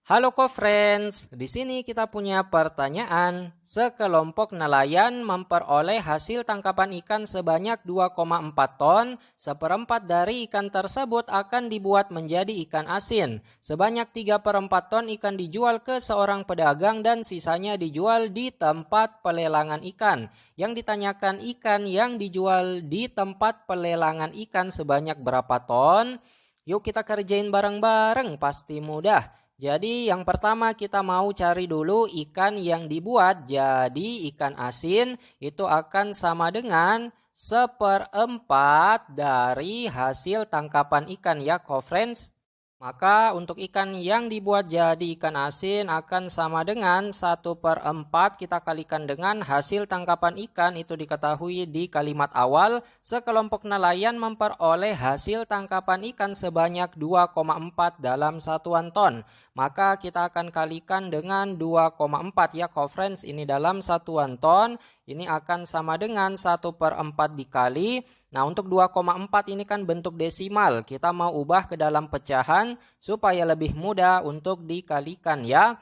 Halo co-friends, di sini kita punya pertanyaan. Sekelompok nelayan memperoleh hasil tangkapan ikan sebanyak 2,4 ton. Seperempat dari ikan tersebut akan dibuat menjadi ikan asin. Sebanyak 3/4 ton ikan dijual ke seorang pedagang dan sisanya dijual di tempat pelelangan ikan. Yang ditanyakan ikan yang dijual di tempat pelelangan ikan sebanyak berapa ton? Yuk kita kerjain bareng-bareng, pasti mudah. Jadi yang pertama kita mau cari dulu ikan yang dibuat jadi ikan asin itu akan sama dengan seperempat dari hasil tangkapan ikan ya co-friends. Maka untuk ikan yang dibuat jadi ikan asin akan sama dengan 1/4 kita kalikan dengan hasil tangkapan ikan itu diketahui di kalimat awal. Sekelompok nelayan memperoleh hasil tangkapan ikan sebanyak 2,4 dalam satuan ton. Maka kita akan kalikan dengan 2,4 ya co-friends, ini dalam satuan ton. Ini akan sama dengan 1/4 dikali. Nah, untuk 2,4 ini kan bentuk desimal. Kita mau ubah ke dalam pecahan supaya lebih mudah untuk dikalikan ya.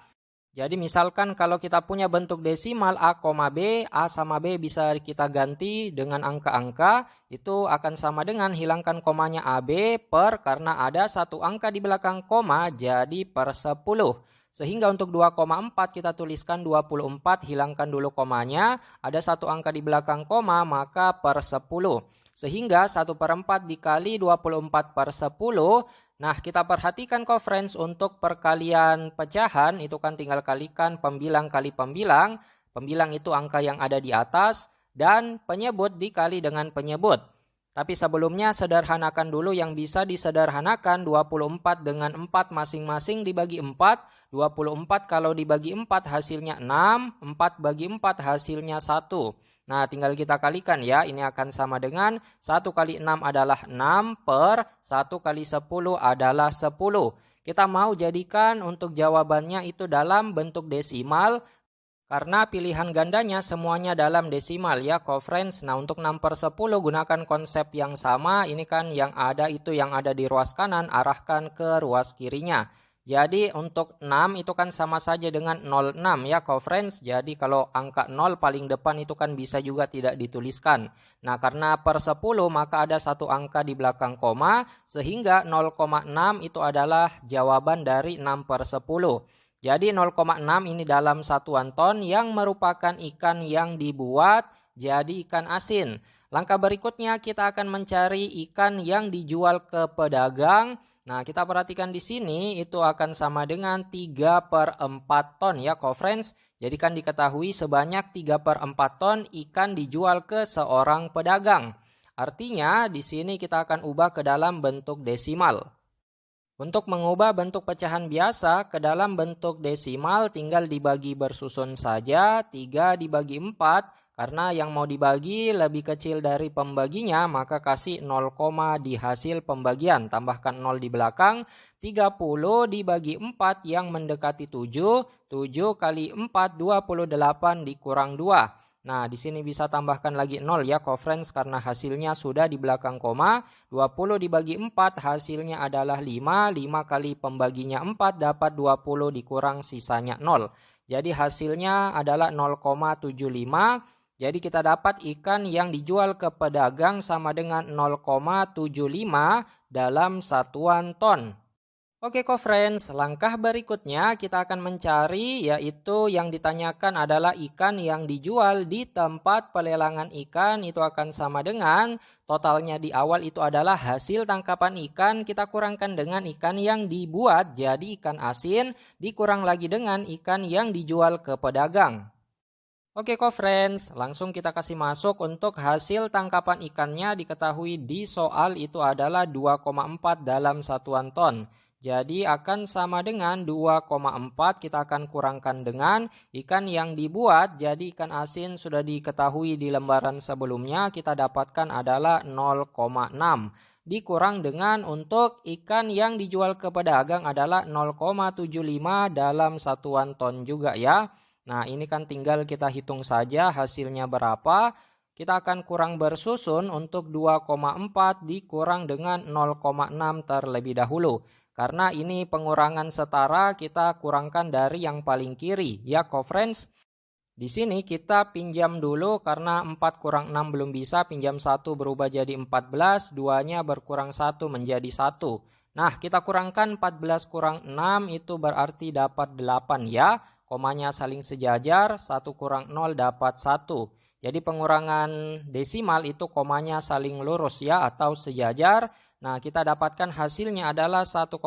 Jadi misalkan kalau kita punya bentuk desimal A, B, A sama B bisa kita ganti dengan angka-angka. Itu akan sama dengan hilangkan komanya AB per karena ada satu angka di belakang koma jadi per 10. Sehingga untuk 2,4 kita tuliskan 24, hilangkan dulu komanya. Ada satu angka di belakang koma maka per 10. Sehingga 1/4 dikali 24/10. Nah, kita perhatikan co-friends untuk perkalian pecahan itu kan tinggal kalikan pembilang kali pembilang. Pembilang itu angka yang ada di atas dan penyebut dikali dengan penyebut. Tapi sebelumnya sederhanakan dulu yang bisa disederhanakan. 24 dengan 4 masing-masing dibagi 4. 24 kalau dibagi 4 hasilnya 6. 4 bagi 4 hasilnya 1. Nah, tinggal kita kalikan ya. Ini akan sama dengan 1 kali 6 adalah 6 per 1 kali 10 adalah 10. Kita mau jadikan untuk jawabannya itu dalam bentuk desimal. Karena pilihan gandanya semuanya dalam desimal ya co-friends. Nah, untuk 6/10 gunakan konsep yang sama. Ini kan yang ada itu yang ada di ruas kanan arahkan ke ruas kirinya. Jadi untuk 6 itu kan sama saja dengan 06 ya co-friends. Jadi kalau angka 0 paling depan itu kan bisa juga tidak dituliskan. Nah, karena per 10 maka ada satu angka di belakang koma. Sehingga 0,6 itu adalah jawaban dari 6/10. Jadi 0,6 ini dalam satuan ton yang merupakan ikan yang dibuat jadi ikan asin. Langkah berikutnya kita akan mencari ikan yang dijual ke pedagang. Nah, kita perhatikan di sini itu akan sama dengan 3/4 ton ya co-friends. Jadi kan diketahui sebanyak 3/4 ton ikan dijual ke seorang pedagang. Artinya di sini kita akan ubah ke dalam bentuk desimal. Untuk mengubah bentuk pecahan biasa ke dalam bentuk desimal tinggal dibagi bersusun saja. 3 dibagi 4 karena yang mau dibagi lebih kecil dari pembaginya maka kasih 0, di hasil pembagian. Tambahkan 0 di belakang. 30 dibagi 4 yang mendekati 7. 7 kali 4 28 dikurang 2. Nah, di sini bisa tambahkan lagi 0 ya co-friends karena hasilnya sudah di belakang koma. 20 dibagi 4 hasilnya adalah 5. 5 kali pembaginya 4 dapat 20 dikurang sisanya 0. Jadi hasilnya adalah 0,75. Jadi kita dapat ikan yang dijual ke pedagang sama dengan 0,75 dalam satuan ton. Oke co-friends, langkah berikutnya kita akan mencari yaitu yang ditanyakan adalah ikan yang dijual di tempat pelelangan ikan itu akan sama dengan totalnya di awal itu adalah hasil tangkapan ikan kita kurangkan dengan ikan yang dibuat jadi ikan asin dikurang lagi dengan ikan yang dijual ke pedagang. Oke co-friends, langsung kita kasih masuk untuk hasil tangkapan ikannya diketahui di soal itu adalah 2,4 dalam satuan ton. Jadi akan sama dengan 2,4 kita akan kurangkan dengan ikan yang dibuat jadi ikan asin sudah diketahui di lembaran sebelumnya kita dapatkan adalah 0,6. Dikurang dengan untuk ikan yang dijual ke pedagang adalah 0,75 dalam satuan ton juga ya. Nah, ini kan tinggal kita hitung saja hasilnya berapa. Kita akan kurang bersusun untuk 2,4 dikurang dengan 0,6 terlebih dahulu. Karena ini pengurangan setara, kita kurangkan dari yang paling kiri. Ya, co-friends. Di sini kita pinjam dulu karena 4 kurang 6 belum bisa. Pinjam 1 berubah jadi 14. 2-nya berkurang 1 menjadi 1. Nah, kita kurangkan 14 kurang 6 itu berarti dapat 8 ya. Komanya saling sejajar. 1 kurang 0 dapat 1. Jadi pengurangan desimal itu komanya saling lurus ya atau sejajar. Nah, kita dapatkan hasilnya adalah 1,8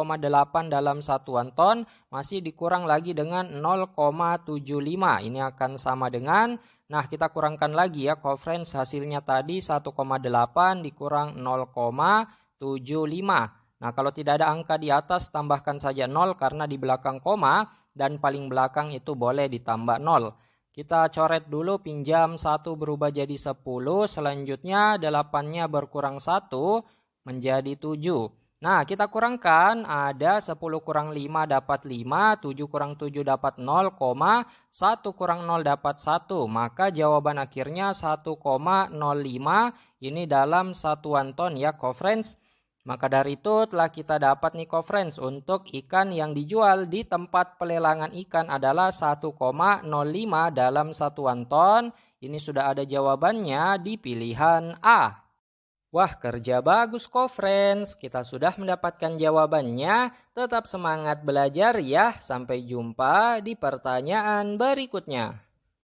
dalam satuan ton, masih dikurang lagi dengan 0,75. Ini akan sama dengan, nah kita kurangkan lagi ya, co-friends, hasilnya tadi 1,8 dikurang 0,75. Nah, kalau tidak ada angka di atas, tambahkan saja 0 karena di belakang koma dan paling belakang itu boleh ditambah 0. Kita coret dulu, pinjam 1 berubah jadi 10, selanjutnya 8-nya berkurang 1 menjadi 7. Nah, kita kurangkan, ada 10 kurang 5 dapat 5, 7 kurang 7 dapat 0, 1 kurang 0 dapat 1. Maka jawaban akhirnya 1,05 ini dalam satuan ton ya, co-friends. Maka dari itu telah kita dapat nih, co-friends, untuk ikan yang dijual di tempat pelelangan ikan adalah 1,05 dalam satuan ton. Ini sudah ada jawabannya di pilihan A. Wah, kerja bagus, co-friends. Kita sudah mendapatkan jawabannya. Tetap semangat belajar ya. Sampai jumpa di pertanyaan berikutnya.